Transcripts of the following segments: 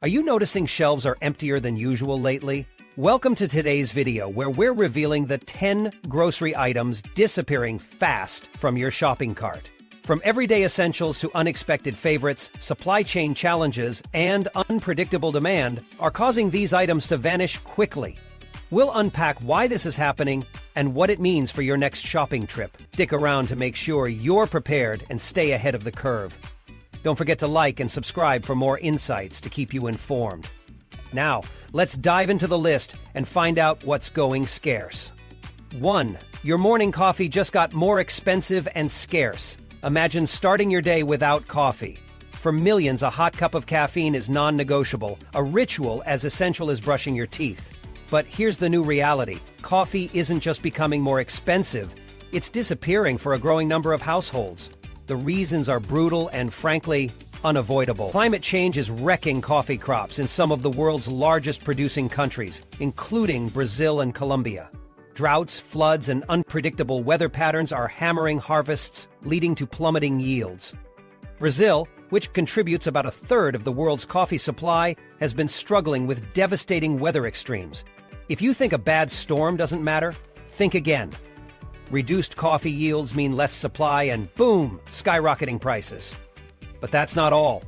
Are you noticing shelves are emptier than usual lately? Welcome to today's video where we're revealing the 10 grocery items disappearing fast from your shopping cart. From everyday essentials to unexpected favorites, supply chain challenges, and unpredictable demand are causing these items to vanish quickly. We'll unpack why this is happening and what it means for your next shopping trip. Stick around to make sure you're prepared and stay ahead of the curve. Don't forget to like and subscribe for more insights to keep you informed. Now, let's dive into the list and find out what's going scarce. 1. Your morning coffee just got more expensive and scarce. Imagine starting your day without coffee. For millions, a hot cup of caffeine is non-negotiable, a ritual as essential as brushing your teeth. But here's the new reality. Coffee isn't just becoming more expensive, it's disappearing for a growing number of households. The reasons are brutal and, frankly, unavoidable. Climate change is wrecking coffee crops in some of the world's largest producing countries, including Brazil and Colombia. Droughts, floods, and unpredictable weather patterns are hammering harvests, leading to plummeting yields. Brazil, which contributes about a third of the world's coffee supply, has been struggling with devastating weather extremes. If you think a bad storm doesn't matter, think again. Reduced coffee yields mean less supply and, boom, skyrocketing prices. But that's not all.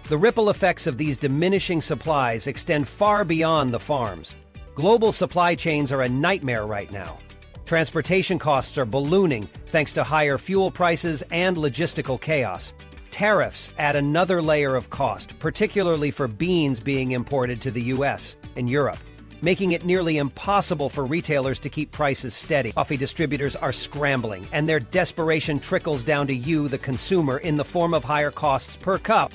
The ripple effects of these diminishing supplies extend far beyond the farms. Global supply chains are a nightmare right now. Transportation costs are ballooning thanks to higher fuel prices and logistical chaos. Tariffs add another layer of cost, particularly for beans being imported to the US and Europe, making it nearly impossible for retailers to keep prices steady. Coffee distributors are scrambling, and their desperation trickles down to you, the consumer, in the form of higher costs per cup.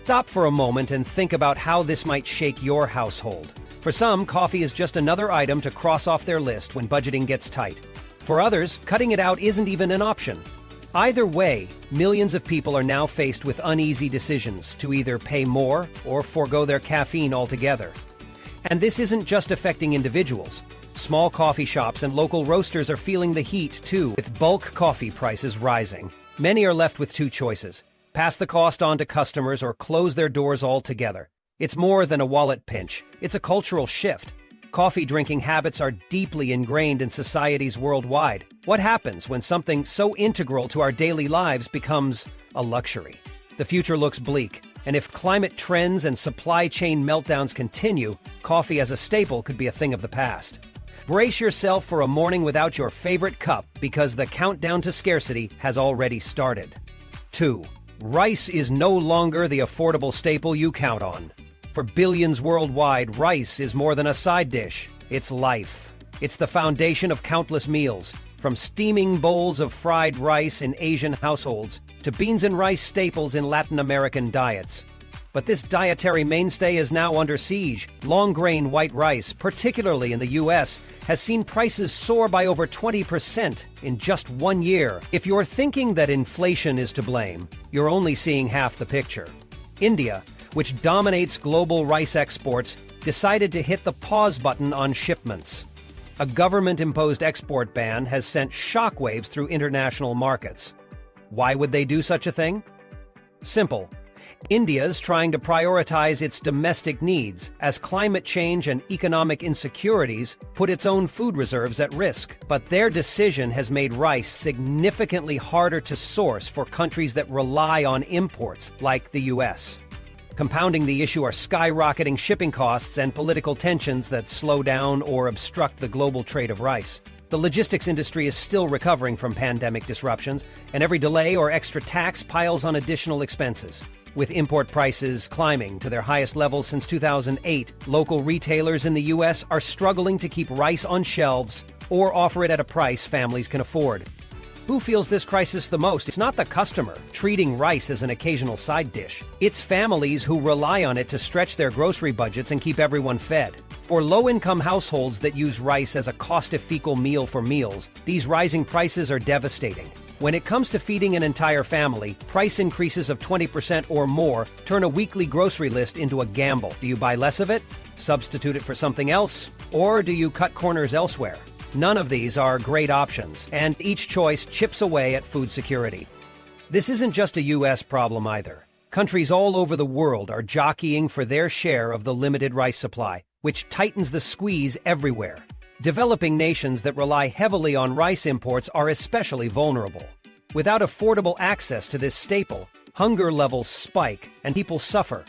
Stop for a moment and think about how this might shake your household. For some, coffee is just another item to cross off their list when budgeting gets tight. For others, cutting it out isn't even an option. Either way, millions of people are now faced with uneasy decisions to either pay more or forego their caffeine altogether. And this isn't just affecting individuals. Small coffee shops and local roasters are feeling the heat, too, with bulk coffee prices rising. Many are left with two choices: pass the cost on to customers or close their doors altogether. It's more than a wallet pinch. It's a cultural shift. Coffee drinking habits are deeply ingrained in societies worldwide. What happens when something so integral to our daily lives becomes a luxury? The future looks bleak. And if climate trends and supply chain meltdowns continue, coffee as a staple could be a thing of the past. Brace yourself for a morning without your favorite cup, because the countdown to scarcity has already started. 2. Rice is no longer the affordable staple you count on. For billions worldwide, rice is more than a side dish. It's life. It's the foundation of countless meals, from steaming bowls of fried rice in Asian households to beans and rice staples in Latin American diets. But this dietary mainstay is now under siege. Long-grain white rice, particularly in the US, has seen prices soar by over 20% in just 1 year. If you're thinking that inflation is to blame, you're only seeing half the picture. India, which dominates global rice exports, decided to hit the pause button on shipments. A government-imposed export ban has sent shockwaves through international markets. Why would they do such a thing? Simple. India's trying to prioritize its domestic needs as climate change and economic insecurities put its own food reserves at risk. But their decision has made rice significantly harder to source for countries that rely on imports, like the US. Compounding the issue are skyrocketing shipping costs and political tensions that slow down or obstruct the global trade of rice. The logistics industry is still recovering from pandemic disruptions, and every delay or extra tax piles on additional expenses. With import prices climbing to their highest levels since 2008, local retailers in the U.S. are struggling to keep rice on shelves or offer it at a price families can afford. Who feels this crisis the most? It's not the customer treating rice as an occasional side dish. It's families who rely on it to stretch their grocery budgets and keep everyone fed. For low-income households that use rice as a cost-efficient meal for meals, these rising prices are devastating. When it comes to feeding an entire family, price increases of 20% or more turn a weekly grocery list into a gamble. Do you buy less of it, substitute it for something else, or do you cut corners elsewhere? None of these are great options, and each choice chips away at food security. This isn't just a U.S. problem either. Countries all over the world are jockeying for their share of the limited rice supply, which tightens the squeeze everywhere. Developing nations that rely heavily on rice imports are especially vulnerable. Without affordable access to this staple, hunger levels spike and people suffer.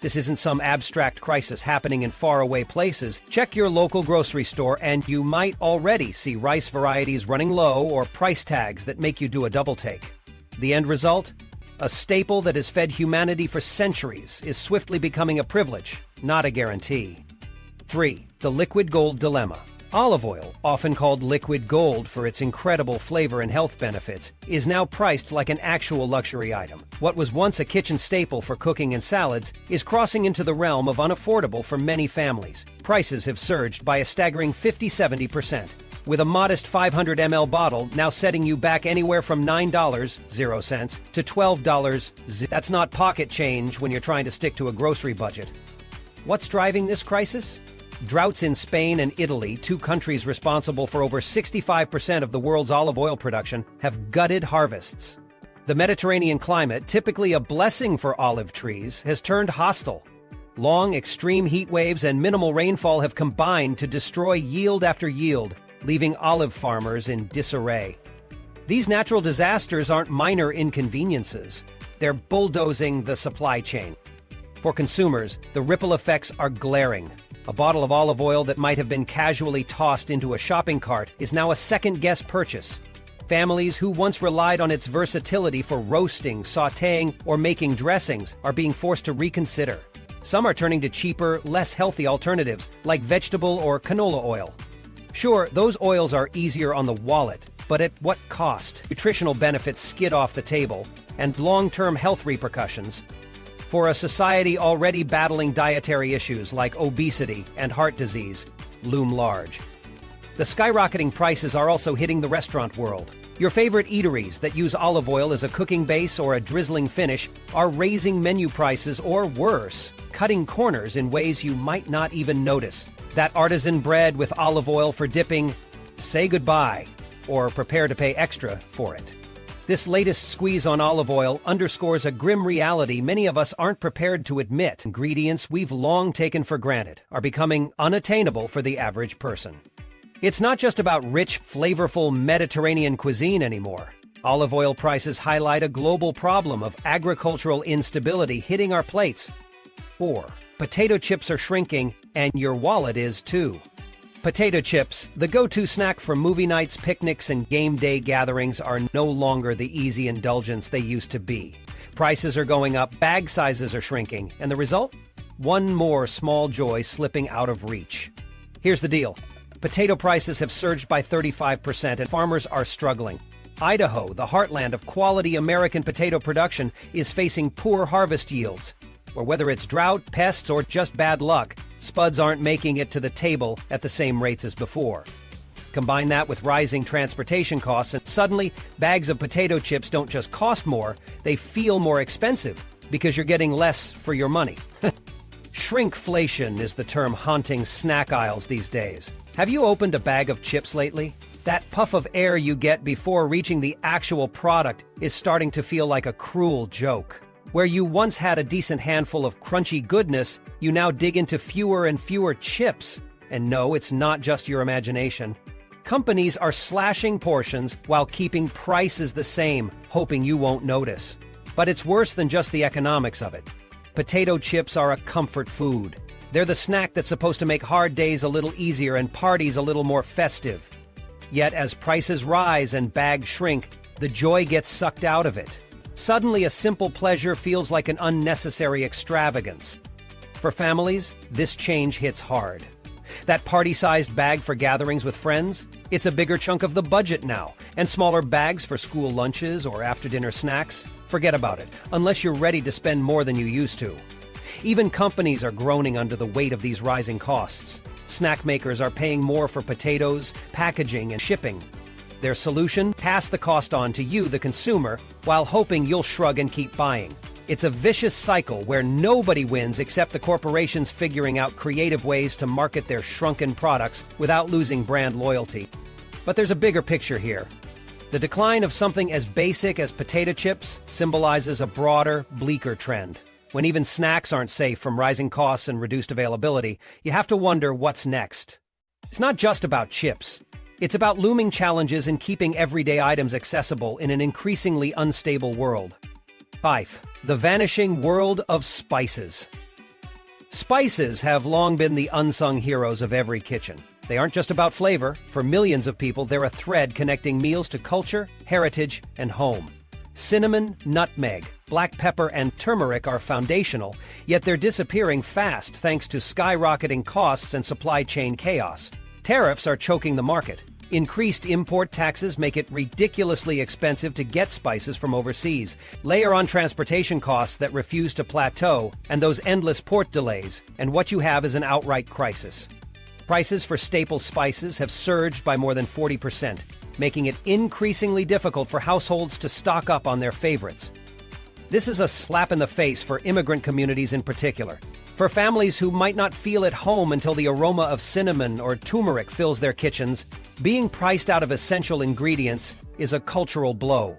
This isn't some abstract crisis happening in faraway places. Check your local grocery store and you might already see rice varieties running low or price tags that make you do a double take. The end result? A staple that has fed humanity for centuries is swiftly becoming a privilege, not a guarantee. 3. The liquid gold dilemma. Olive oil, often called liquid gold for its incredible flavor and health benefits, is now priced like an actual luxury item. What was once a kitchen staple for cooking and salads is crossing into the realm of unaffordable for many families. Prices have surged by a staggering 50–70%, with a modest 500 ml bottle now setting you back anywhere from $9.00 to $12. That's not pocket change when you're trying to stick to a grocery budget. What's driving this crisis? Droughts in Spain and Italy, two countries responsible for over 65% of the world's olive oil production, have gutted harvests. The Mediterranean climate, typically a blessing for olive trees, has turned hostile. Long, extreme heat waves and minimal rainfall have combined to destroy yield after yield, leaving olive farmers in disarray. These natural disasters aren't minor inconveniences. They're bulldozing the supply chain. For consumers, the ripple effects are glaring. A bottle of olive oil that might have been casually tossed into a shopping cart is now a second-guess purchase. Families who once relied on its versatility for roasting, sautéing, or making dressings are being forced to reconsider. Some are turning to cheaper, less healthy alternatives, like vegetable or canola oil. Sure, those oils are easier on the wallet, but at what cost? Nutritional benefits skid off the table, and long-term health repercussions. For a society already battling dietary issues like obesity and heart disease loom large. The skyrocketing prices are also hitting the restaurant world. Your favorite eateries that use olive oil as a cooking base or a drizzling finish are raising menu prices or worse, cutting corners in ways you might not even notice. That artisan bread with olive oil for dipping, say goodbye, or prepare to pay extra for it. This latest squeeze on olive oil underscores a grim reality many of us aren't prepared to admit. Ingredients we've long taken for granted are becoming unattainable for the average person. It's not just about rich, flavorful Mediterranean cuisine anymore. Olive oil prices highlight a global problem of agricultural instability hitting our plates. 4. Potato chips are shrinking, and your wallet is too. Potato chips, the go-to snack for movie nights, picnics, and game day gatherings, are no longer the easy indulgence they used to be. Prices are going up, bag sizes are shrinking, and the result? One more small joy slipping out of reach. Here's the deal. Potato prices have surged by 35%, and farmers are struggling. Idaho, the heartland of quality American potato production, is facing poor harvest yields. Or whether it's drought, pests, or just bad luck, spuds aren't making it to the table at the same rates as before. Combine that with rising transportation costs, and suddenly, bags of potato chips don't just cost more, they feel more expensive because you're getting less for your money. Shrinkflation is the term haunting snack aisles these days. Have you opened a bag of chips lately? That puff of air you get before reaching the actual product is starting to feel like a cruel joke. Where you once had a decent handful of crunchy goodness, you now dig into fewer and fewer chips. And no, it's not just your imagination. Companies are slashing portions while keeping prices the same, hoping you won't notice. But it's worse than just the economics of it. Potato chips are a comfort food. They're the snack that's supposed to make hard days a little easier and parties a little more festive. Yet as prices rise and bags shrink, the joy gets sucked out of it. Suddenly, a simple pleasure feels like an unnecessary extravagance. For families, this change hits hard. That party-sized bag for gatherings with friends? It's a bigger chunk of the budget now, and smaller bags for school lunches or after-dinner snacks? Forget about it, unless you're ready to spend more than you used to. Even companies are groaning under the weight of these rising costs. Snack makers are paying more for potatoes, packaging, and shipping. Their solution? Pass the cost on to you, the consumer, while hoping you'll shrug and keep buying. It's a vicious cycle where nobody wins except the corporations figuring out creative ways to market their shrunken products without losing brand loyalty. But there's a bigger picture here. The decline of something as basic as potato chips symbolizes a broader, bleaker trend. When even snacks aren't safe from rising costs and reduced availability, you have to wonder what's next. It's not just about chips. It's about looming challenges in keeping everyday items accessible in an increasingly unstable world. 5. The vanishing world of spices. Spices have long been the unsung heroes of every kitchen. They aren't just about flavor. For millions of people, they're a thread connecting meals to culture, heritage, and home. Cinnamon, nutmeg, black pepper, and turmeric are foundational, yet they're disappearing fast thanks to skyrocketing costs and supply chain chaos. Tariffs are choking the market. Increased import taxes make it ridiculously expensive to get spices from overseas. Layer on transportation costs that refuse to plateau, and those endless port delays, and what you have is an outright crisis. Prices for staple spices have surged by more than 40%, making it increasingly difficult for households to stock up on their favorites. This is a slap in the face for immigrant communities in particular. For families who might not feel at home until the aroma of cinnamon or turmeric fills their kitchens, being priced out of essential ingredients is a cultural blow.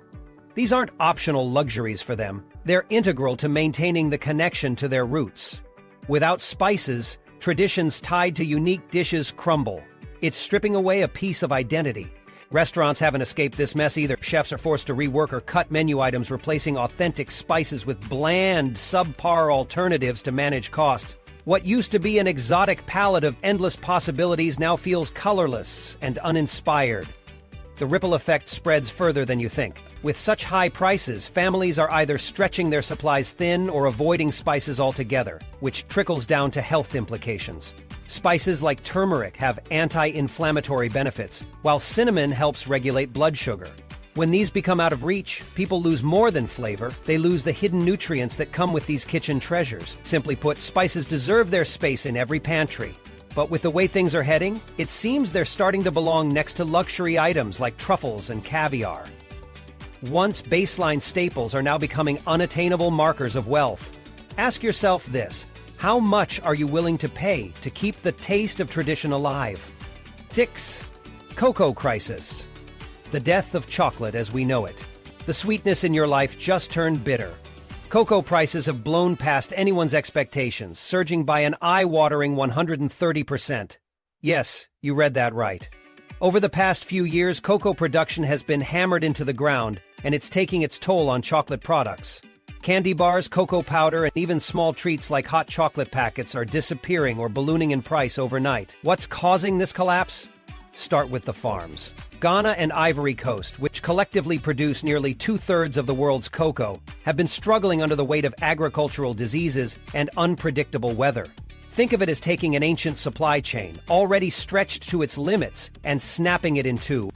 These aren't optional luxuries for them. They're integral to maintaining the connection to their roots. Without spices, traditions tied to unique dishes crumble. It's stripping away a piece of identity. Restaurants haven't escaped this mess either. Chefs are forced to rework or cut menu items, replacing authentic spices with bland, subpar alternatives to manage costs. What used to be an exotic palette of endless possibilities now feels colorless and uninspired. The ripple effect spreads further than you think. With such high prices, families are either stretching their supplies thin or avoiding spices altogether, which trickles down to health implications. Spices like turmeric have anti-inflammatory benefits, while cinnamon helps regulate blood sugar. When these become out of reach, people lose more than flavor. They lose the hidden nutrients that come with these kitchen treasures. Simply put, spices deserve their space in every pantry. But with the way things are heading, it seems they're starting to belong next to luxury items like truffles and caviar. Once baseline staples are now becoming unattainable markers of wealth. Ask yourself this: how much are you willing to pay to keep the taste of tradition alive? 6. Cocoa crisis. The death of chocolate as we know it. The sweetness in your life just turned bitter. Cocoa prices have blown past anyone's expectations, surging by an eye-watering 130%. Yes, you read that right. Over the past few years, cocoa production has been hammered into the ground, and it's taking its toll on chocolate products. Candy bars, cocoa powder, and even small treats like hot chocolate packets are disappearing or ballooning in price overnight. What's causing this collapse? Start with the farms. Ghana and Ivory Coast, which collectively produce nearly 2/3 of the world's cocoa, have been struggling under the weight of agricultural diseases and unpredictable weather. Think of it as taking an ancient supply chain, already stretched to its limits, and snapping it in two.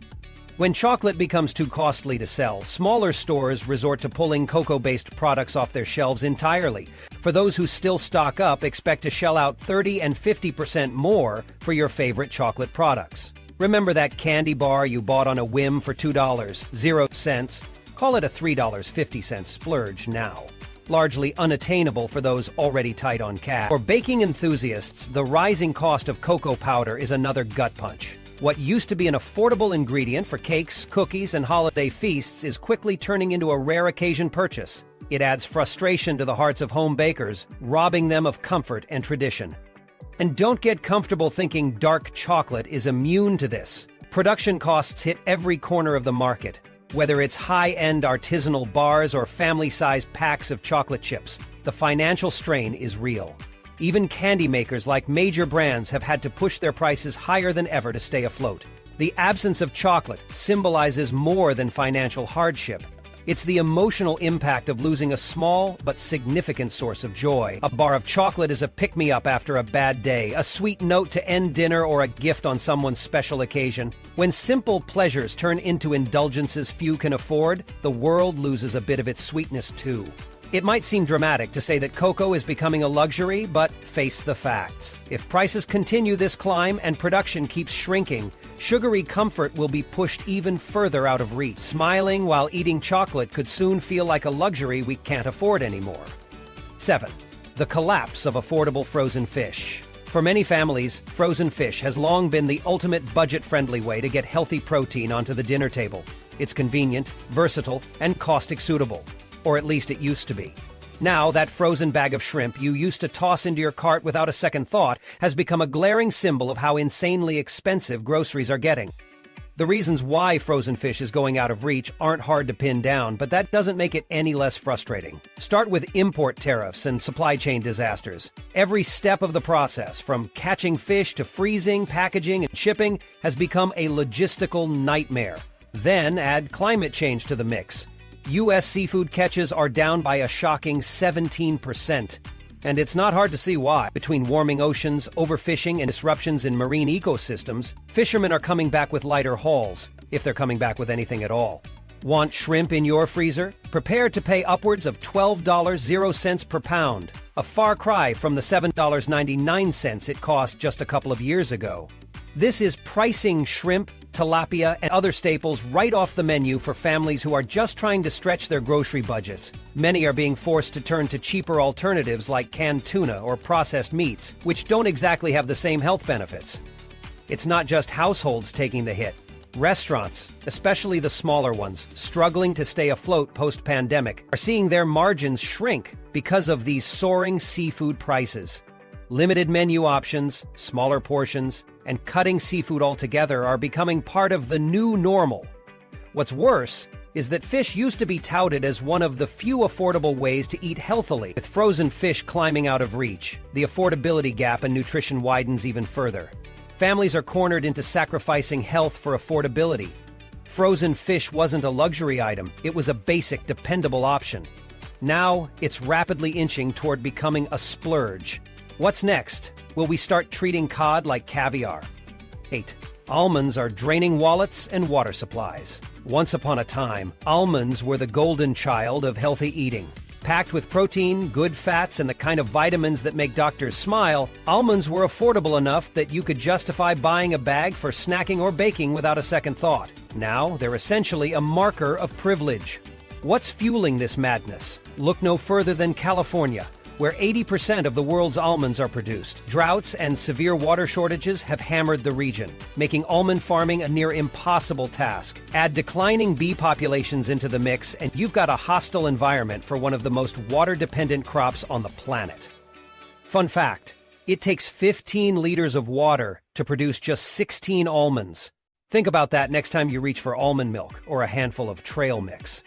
When chocolate becomes too costly to sell, smaller stores resort to pulling cocoa-based products off their shelves entirely. For those who still stock up, expect to shell out 30 and 50% more for your favorite chocolate products. Remember that candy bar you bought on a whim for $2.00? Call it a $3.50 splurge now. Largely unattainable for those already tight on cash. For baking enthusiasts, the rising cost of cocoa powder is another gut punch. What used to be an affordable ingredient for cakes, cookies, and holiday feasts is quickly turning into a rare occasion purchase. It adds frustration to the hearts of home bakers, robbing them of comfort and tradition. And don't get comfortable thinking dark chocolate is immune to this. Production costs hit every corner of the market. Whether it's high-end artisanal bars or family-sized packs of chocolate chips, the financial strain is real. Even candy makers like major brands have had to push their prices higher than ever to stay afloat. The absence of chocolate symbolizes more than financial hardship. It's the emotional impact of losing a small but significant source of joy. A bar of chocolate is a pick-me-up after a bad day, a sweet note to end dinner, or a gift on someone's special occasion. When simple pleasures turn into indulgences few can afford, the world loses a bit of its sweetness too. It might seem dramatic to say that cocoa is becoming a luxury, but face the facts. If prices continue this climb and production keeps shrinking, sugary comfort will be pushed even further out of reach. Smiling while eating chocolate could soon feel like a luxury we can't afford anymore. 7. The collapse of affordable frozen fish. For many families, frozen fish has long been the ultimate budget-friendly way to get healthy protein onto the dinner table. It's convenient, versatile, and caustic suitable. Or at least it used to be. Now, that frozen bag of shrimp you used to toss into your cart without a second thought has become a glaring symbol of how insanely expensive groceries are getting. The reasons why frozen fish is going out of reach aren't hard to pin down, but that doesn't make it any less frustrating. Start with import tariffs and supply chain disasters. Every step of the process, from catching fish to freezing, packaging, and shipping, has become a logistical nightmare. Then add climate change to the mix. U.S. seafood catches are down by a shocking 17%. And it's not hard to see why. Between warming oceans, overfishing, and disruptions in marine ecosystems, fishermen are coming back with lighter hauls, if they're coming back with anything at all. Want shrimp in your freezer? Prepare to pay upwards of $12.00 per pound, a far cry from the $7.99 it cost just a couple of years ago. This is pricing shrimp, tilapia, and other staples right off the menu for families who are just trying to stretch their grocery budgets. Many are being forced to turn to cheaper alternatives like canned tuna or processed meats, which don't exactly have the same health benefits. It's not just households taking the hit. Restaurants, especially the smaller ones, struggling to stay afloat post-pandemic, are seeing their margins shrink because of these soaring seafood prices. Limited menu options, smaller portions, and cutting seafood altogether are becoming part of the new normal. What's worse is that fish used to be touted as one of the few affordable ways to eat healthily. With frozen fish climbing out of reach, the affordability gap in nutrition widens even further. Families are cornered into sacrificing health for affordability. Frozen fish wasn't a luxury item, it was a basic, dependable option. Now, it's rapidly inching toward becoming a splurge. What's next? Will we start treating cod like caviar? 8. Almonds are draining wallets and water supplies. Once upon a time, almonds were the golden child of healthy eating. Packed with protein, good fats, and the kind of vitamins that make doctors smile, almonds were affordable enough that you could justify buying a bag for snacking or baking without a second thought. Now, they're essentially a marker of privilege. What's fueling this madness? Look no further than California, where 80% of the world's almonds are produced. Droughts and severe water shortages have hammered the region, making almond farming a near impossible task. Add declining bee populations into the mix, and you've got a hostile environment for one of the most water-dependent crops on the planet. Fun fact, it takes 15 liters of water to produce just 16 almonds. Think about that next time you reach for almond milk or a handful of trail mix.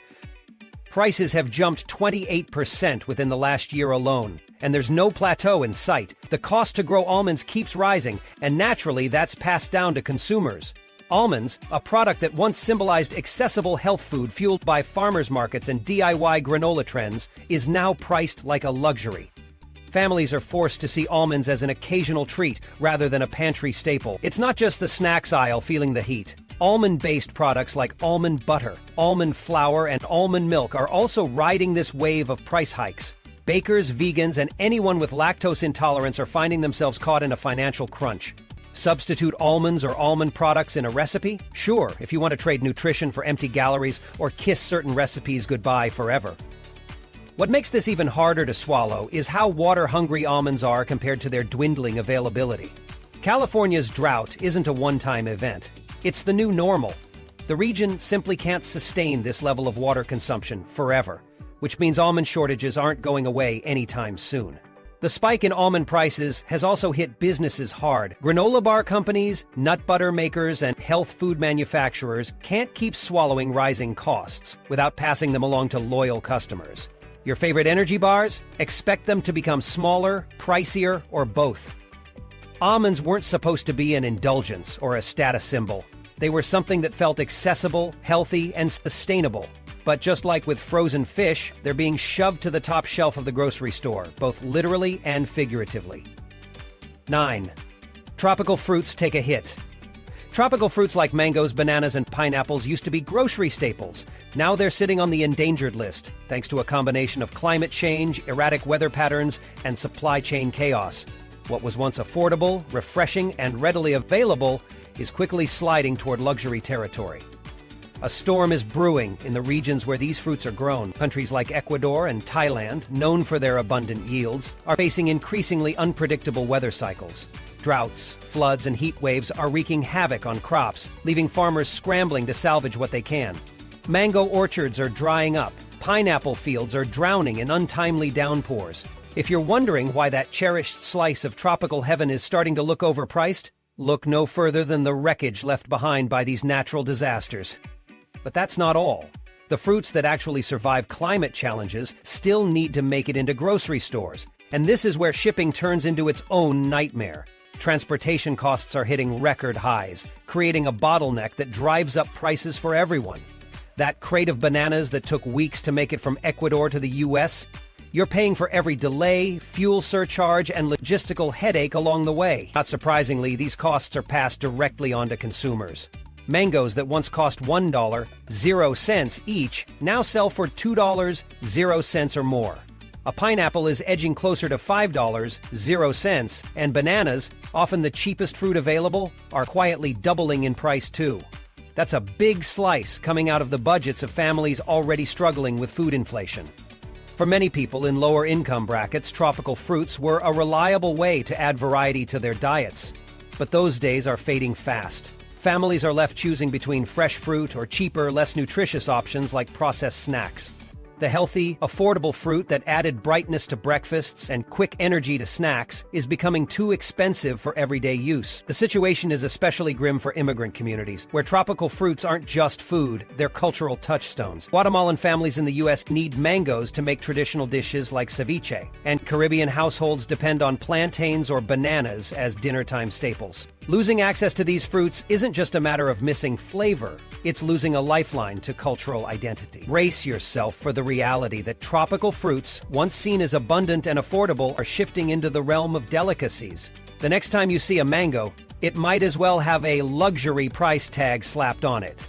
Prices have jumped 28% within the last year alone, and there's no plateau in sight. The cost to grow almonds keeps rising, and naturally that's passed down to consumers. Almonds, a product that once symbolized accessible health food fueled by farmers markets and DIY granola trends, is now priced like a luxury. Families are forced to see almonds as an occasional treat rather than a pantry staple. It's not just the snacks aisle feeling the heat. Almond-based products like almond butter, almond flour, and almond milk are also riding this wave of price hikes. Bakers, vegans, and anyone with lactose intolerance are finding themselves caught in a financial crunch. Substitute almonds or almond products in a recipe? Sure, if you want to trade nutrition for empty calories or kiss certain recipes goodbye forever. What makes this even harder to swallow is how water-hungry almonds are compared to their dwindling availability. California's drought isn't a one-time event. It's the new normal. The region simply can't sustain this level of water consumption forever, which means almond shortages aren't going away anytime soon. The spike in almond prices has also hit businesses hard. Granola bar companies, nut butter makers, and health food manufacturers can't keep swallowing rising costs without passing them along to loyal customers. Your favorite energy bars? Expect them to become smaller, pricier, or both. Almonds weren't supposed to be an indulgence or a status symbol. They were something that felt accessible, healthy, and sustainable. But just like with frozen fish, they're being shoved to the top shelf of the grocery store, both literally and figuratively. 9. Tropical fruits take a hit. Tropical fruits like mangoes, bananas, and pineapples used to be grocery staples. Now they're sitting on the endangered list, thanks to a combination of climate change, erratic weather patterns, and supply chain chaos. What was once affordable, refreshing, and readily available is quickly sliding toward luxury territory. A storm is brewing in the regions where these fruits are grown. Countries like Ecuador and Thailand, known for their abundant yields, are facing increasingly unpredictable weather cycles. Droughts, floods, and heat waves are wreaking havoc on crops, leaving farmers scrambling to salvage what they can. Mango orchards are drying up. Pineapple fields are drowning in untimely downpours. If you're wondering why that cherished slice of tropical heaven is starting to look overpriced, look no further than the wreckage left behind by these natural disasters. But that's not all. The fruits that actually survive climate challenges still need to make it into grocery stores, and this is where shipping turns into its own nightmare. Transportation costs are hitting record highs, creating a bottleneck that drives up prices for everyone. That crate of bananas that took weeks to make it from Ecuador to the US? You're paying for every delay, fuel surcharge, and logistical headache along the way. Not surprisingly, these costs are passed directly on to consumers. Mangoes that once cost $1.00 each now sell for $2.00 or more. A pineapple is edging closer to $5.00, and bananas, often the cheapest fruit available, are quietly doubling in price too. That's a big slice coming out of the budgets of families already struggling with food inflation. For many people in lower income brackets, tropical fruits were a reliable way to add variety to their diets. But those days are fading fast. Families are left choosing between fresh fruit or cheaper, less nutritious options like processed snacks. The healthy, affordable fruit that added brightness to breakfasts and quick energy to snacks is becoming too expensive for everyday use. The situation is especially grim for immigrant communities, where tropical fruits aren't just food, they're cultural touchstones. Guatemalan families in the U.S. need mangoes to make traditional dishes like ceviche, and Caribbean households depend on plantains or bananas as dinnertime staples. Losing access to these fruits isn't just a matter of missing flavor, it's losing a lifeline to cultural identity. Brace yourself for the reality that tropical fruits, once seen as abundant and affordable, are shifting into the realm of delicacies. The next time you see a mango, it might as well have a luxury price tag slapped on it.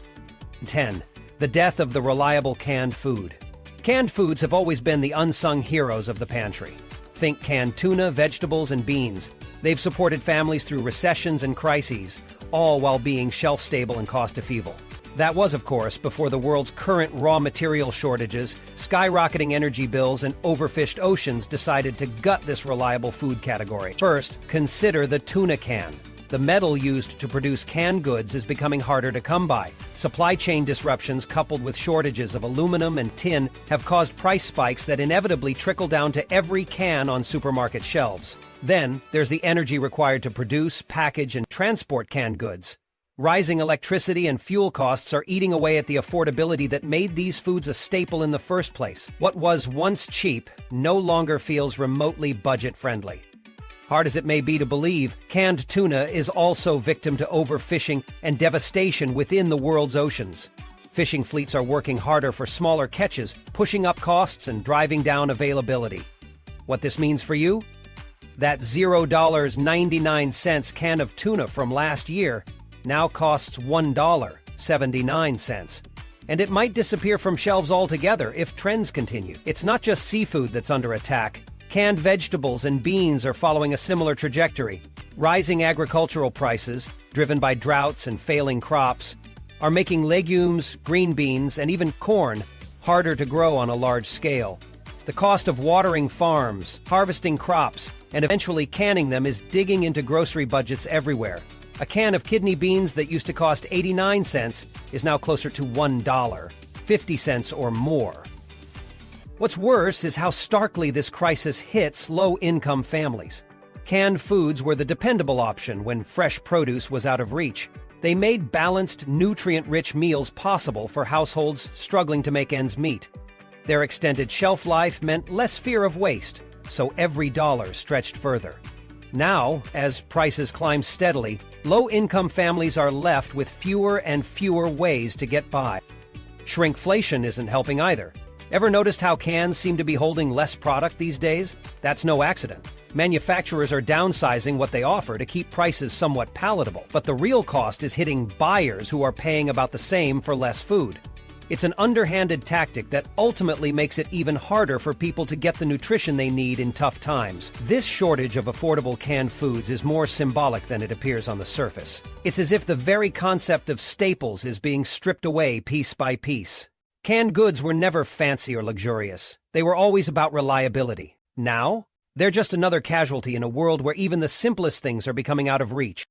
10. The death of the reliable canned food. Canned foods have always been the unsung heroes of the pantry. Think canned tuna, vegetables, and beans. They've supported families through recessions and crises, all while being shelf-stable and cost-effective. That was, of course, before the world's current raw material shortages, skyrocketing energy bills, and overfished oceans decided to gut this reliable food category. First, consider the tuna can. The metal used to produce canned goods is becoming harder to come by. Supply chain disruptions coupled with shortages of aluminum and tin have caused price spikes that inevitably trickle down to every can on supermarket shelves. Then, there's the energy required to produce, package, and transport canned goods. Rising electricity and fuel costs are eating away at the affordability that made these foods a staple in the first place. What was once cheap no longer feels remotely budget-friendly. Hard as it may be to believe, canned tuna is also victim to overfishing and devastation within the world's oceans. Fishing fleets are working harder for smaller catches, pushing up costs and driving down availability. What this means for you? That $0.99 can of tuna from last year now costs $1.79. And it might disappear from shelves altogether if trends continue. It's not just seafood that's under attack. Canned vegetables and beans are following a similar trajectory. Rising agricultural prices, driven by droughts and failing crops, are making legumes, green beans, and even corn harder to grow on a large scale. The cost of watering farms, harvesting crops, and eventually canning them is digging into grocery budgets everywhere. A can of kidney beans that used to cost 89 cents is now closer to $1, 50 cents or more. What's worse is how starkly this crisis hits low-income families. Canned foods were the dependable option when fresh produce was out of reach. They made balanced, nutrient-rich meals possible for households struggling to make ends meet. Their extended shelf life meant less fear of waste, so every dollar stretched further. Now, as prices climb steadily, low-income families are left with fewer and fewer ways to get by. Shrinkflation isn't helping either. Ever noticed how cans seem to be holding less product these days? That's no accident. Manufacturers are downsizing what they offer to keep prices somewhat palatable, but the real cost is hitting buyers who are paying about the same for less food. It's an underhanded tactic that ultimately makes it even harder for people to get the nutrition they need in tough times. This shortage of affordable canned foods is more symbolic than it appears on the surface. It's as if the very concept of staples is being stripped away piece by piece. Canned goods were never fancy or luxurious. They were always about reliability. Now, they're just another casualty in a world where even the simplest things are becoming out of reach.